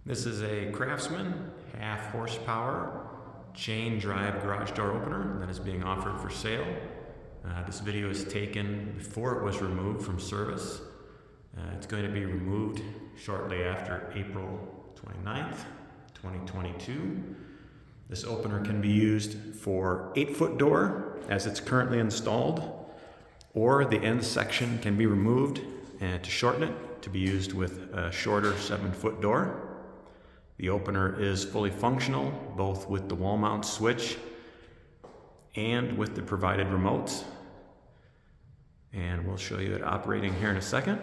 This is a Craftsman half horsepower chain drive garage door opener that is being offered for sale. This video is taken before it was removed from service. It's going to be removed shortly after April 29th, 2022. This opener can be used for 8-foot door as it's currently installed, or the end section can be removed and to shorten it to be used with a shorter 7-foot door. The opener is fully functional, both with the wall mount switch and with the provided remotes. And we'll show you it operating here in a second.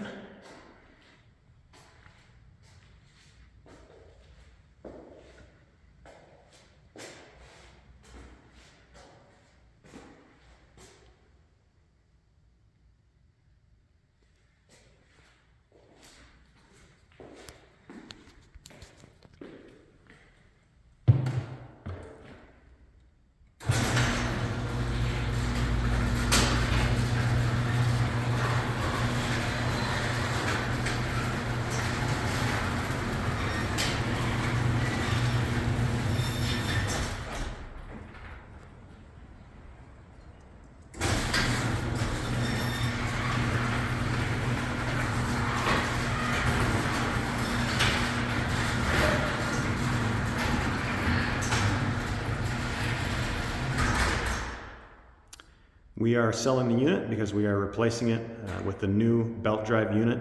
We are selling the unit because we are replacing it with the new belt drive unit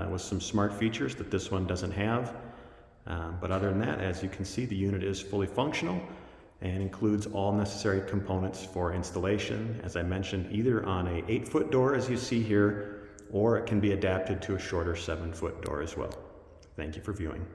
with some smart features that this one doesn't have. But other than that, as you can see, the unit is fully functional and includes all necessary components for installation. As I mentioned, either on a 8-foot door as you see here, or it can be adapted to a shorter 7-foot door as well. Thank you for viewing.